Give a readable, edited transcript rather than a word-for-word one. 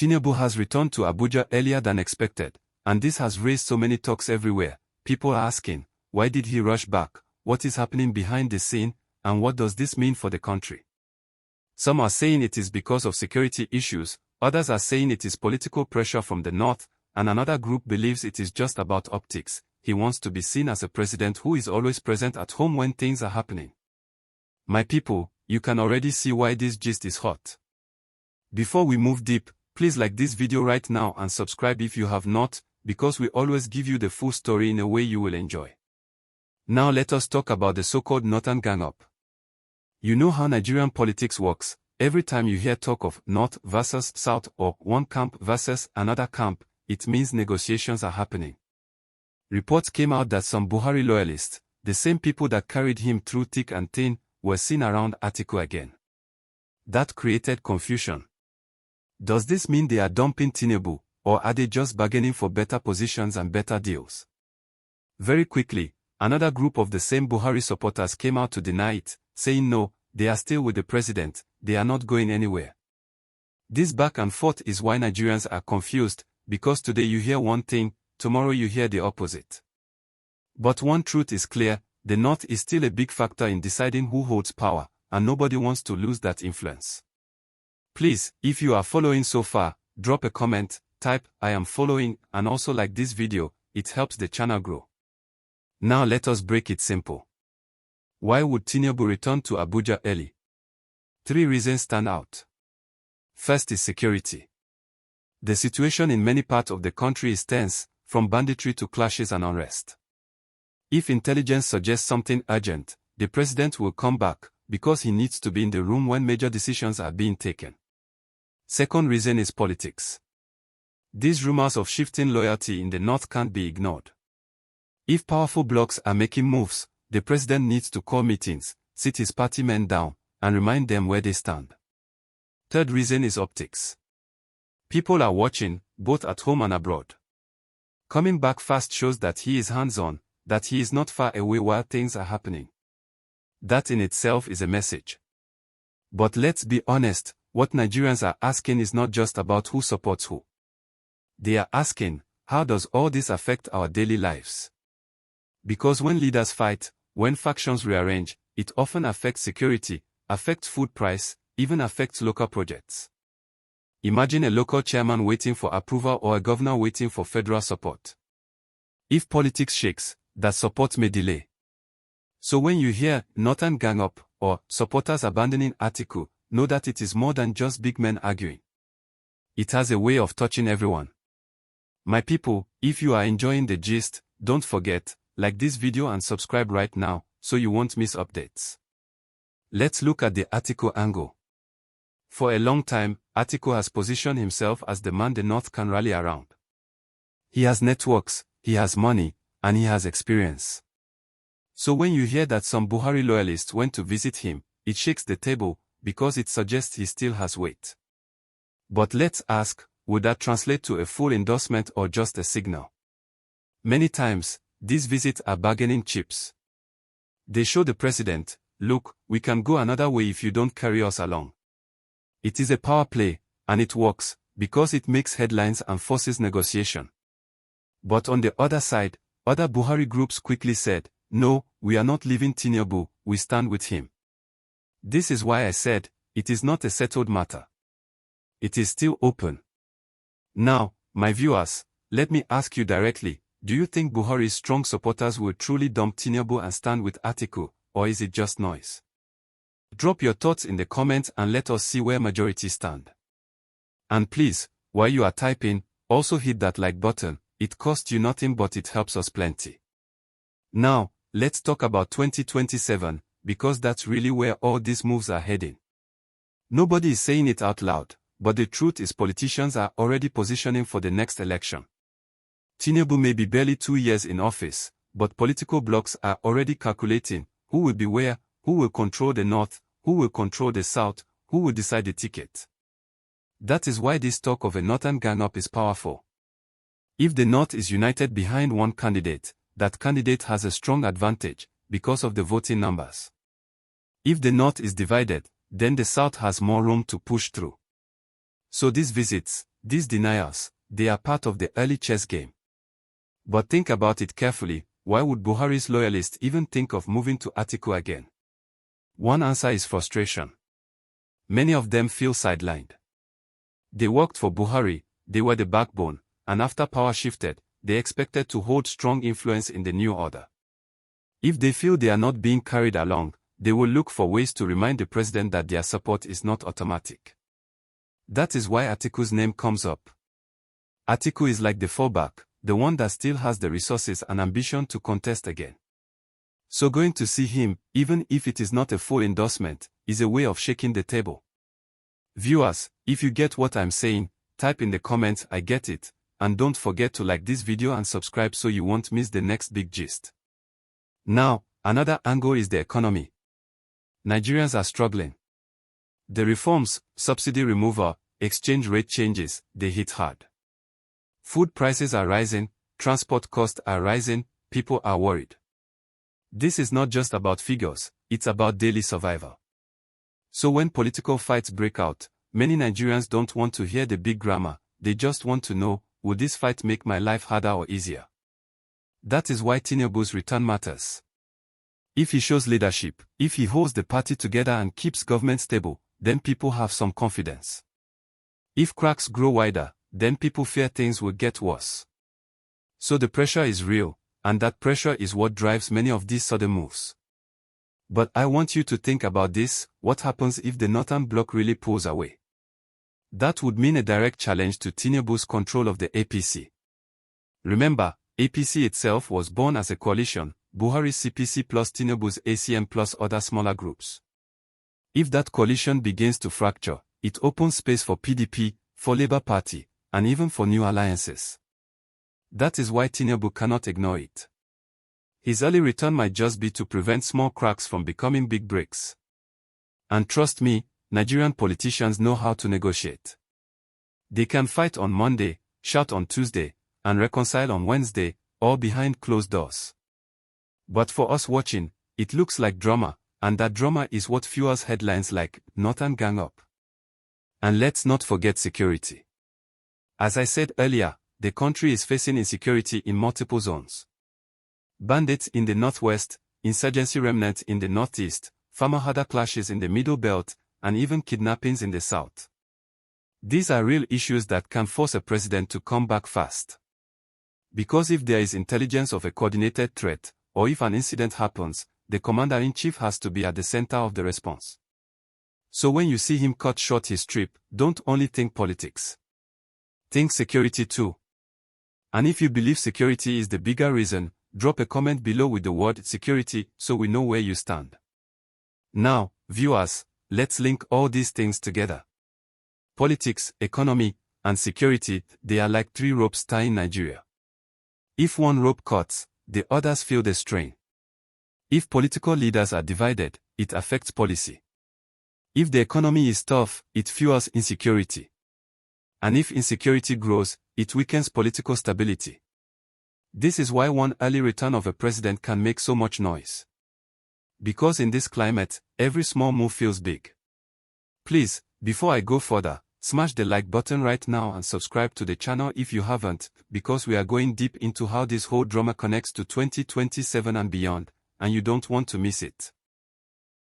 Tinubu has returned to Abuja earlier than expected, and this has raised so many talks everywhere. People are asking, why did he rush back, what is happening behind the scene, and what does this mean for the country? Some are saying it is because of security issues, others are saying it is political pressure from the north, and another group believes it is just about optics. He wants to be seen as a president who is always present at home when things are happening. My people, you can already see why this gist is hot. Before we move deep, please like this video right now and subscribe if you have not, because we always give you the full story in a way you will enjoy. Now let us talk about the so-called Northern Gang-Up. You know how Nigerian politics works. Every time you hear talk of North versus South or one camp versus another camp, it means negotiations are happening. Reports came out that some Buhari loyalists, the same people that carried him through thick and thin, were seen around Atiku again. That created confusion. Does this mean they are dumping Tinubu, or are they just bargaining for better positions and better deals? Very quickly, another group of the same Buhari supporters came out to deny it, saying no, they are still with the president, they are not going anywhere. This back and forth is why Nigerians are confused, because today you hear one thing, tomorrow you hear the opposite. But one truth is clear, the North is still a big factor in deciding who holds power, and nobody wants to lose that influence. Please, if you are following so far, drop a comment, type, I am following, and also like this video, it helps the channel grow. Now let us break it simple. Why would Tinubu return to Abuja early? 3 reasons stand out. First is security. The situation in many parts of the country is tense, from banditry to clashes and unrest. If intelligence suggests something urgent, the president will come back, because he needs to be in the room when major decisions are being taken. Second reason is politics. These rumors of shifting loyalty in the north can't be ignored. If powerful blocs are making moves, the president needs to call meetings, sit his party men down, and remind them where they stand. Third reason is optics. People are watching, both at home and abroad. Coming back fast shows that he is hands-on, that he is not far away while things are happening. That in itself is a message. But let's be honest, what Nigerians are asking is not just about who supports who. They are asking, how does all this affect our daily lives? Because when leaders fight, when factions rearrange, it often affects security, affects food price, even affects local projects. Imagine a local chairman waiting for approval or a governor waiting for federal support. If politics shakes, that support may delay. So when you hear Northern Gang-Up or supporters abandoning Atiku, know that it is more than just big men arguing. It has a way of touching everyone. My people, if you are enjoying the gist, don't forget, like this video and subscribe right now, so you won't miss updates. Let's look at the Atiku angle. For a long time, Atiku has positioned himself as the man the North can rally around. He has networks, he has money, and he has experience. So when you hear that some Buhari loyalists went to visit him, it shakes the table, because it suggests he still has weight. But let's ask, would that translate to a full endorsement or just a signal? Many times, these visits are bargaining chips. They show the president, look, we can go another way if you don't carry us along. It is a power play, and it works, because it makes headlines and forces negotiation. But on the other side, other Buhari groups quickly said, no, we are not leaving Tinubu, we stand with him. This is why I said, it is not a settled matter. It is still open. Now, my viewers, let me ask you directly, do you think Buhari's strong supporters will truly dump Tinubu and stand with Atiku, or is it just noise? Drop your thoughts in the comments and let us see where majority stand. And please, while you are typing, also hit that like button, it costs you nothing but it helps us plenty. Now, let's talk about 2027, because that's really where all these moves are heading. Nobody is saying it out loud, but the truth is politicians are already positioning for the next election. Tinubu may be barely 2 years in office, but political blocs are already calculating who will be where, who will control the north, who will control the south, who will decide the ticket. That is why this talk of a Northern Gang-Up is powerful. If the north is united behind one candidate, that candidate has a strong advantage, because of the voting numbers. If the north is divided, then the south has more room to push through. So these visits, these denials, they are part of the early chess game. But think about it carefully, why would Buhari's loyalists even think of moving to Atiku again? One answer is frustration. Many of them feel sidelined. They worked for Buhari, they were the backbone, and after power shifted, they expected to hold strong influence in the new order. If they feel they are not being carried along, they will look for ways to remind the president that their support is not automatic. That is why Atiku's name comes up. Atiku is like the fallback, the one that still has the resources and ambition to contest again. So going to see him, even if it is not a full endorsement, is a way of shaking the table. Viewers, if you get what I'm saying, type in the comments "I get it," and don't forget to like this video and subscribe so you won't miss the next big gist. Now, another angle is the economy. Nigerians are struggling. The reforms, subsidy removal, exchange rate changes, they hit hard. Food prices are rising, transport costs are rising, people are worried. This is not just about figures, it's about daily survival. So when political fights break out, many Nigerians don't want to hear the big grammar, they just want to know, will this fight make my life harder or easier? That is why Tinubu's return matters. If he shows leadership, if he holds the party together and keeps government stable, then people have some confidence. If cracks grow wider, then people fear things will get worse. So the pressure is real, and that pressure is what drives many of these sudden moves. But I want you to think about this: what happens if the Northern Bloc really pulls away? That would mean a direct challenge to Tinubu's control of the APC. Remember, APC itself was born as a coalition, Buhari's CPC plus Tinubu's ACM plus other smaller groups. If that coalition begins to fracture, it opens space for PDP, for Labour Party, and even for new alliances. That is why Tinubu cannot ignore it. His early return might just be to prevent small cracks from becoming big breaks. And trust me, Nigerian politicians know how to negotiate. They can fight on Monday, shout on Tuesday, and reconcile on Wednesday, all behind closed doors. But for us watching, it looks like drama, and that drama is what fuels headlines like "Northern Gang Up." And let's not forget security. As I said earlier, the country is facing insecurity in multiple zones. Bandits in the northwest, insurgency remnants in the northeast, farmer-herder clashes in the middle belt, and even kidnappings in the south. These are real issues that can force a president to come back fast. Because if there is intelligence of a coordinated threat, or if an incident happens, the commander-in-chief has to be at the center of the response. So when you see him cut short his trip, don't only think politics. Think security too. And if you believe security is the bigger reason, drop a comment below with the word security so we know where you stand. Now, viewers, let's link all these things together. Politics, economy, and security, they are like three ropes tying Nigeria. If one rope cuts, the others feel the strain. If political leaders are divided, it affects policy. If the economy is tough, it fuels insecurity. And if insecurity grows, it weakens political stability. This is why one early return of a president can make so much noise. Because in this climate, every small move feels big. Please, before I go further, smash the like button right now and subscribe to the channel if you haven't, because we are going deep into how this whole drama connects to 2027 and beyond, and you don't want to miss it.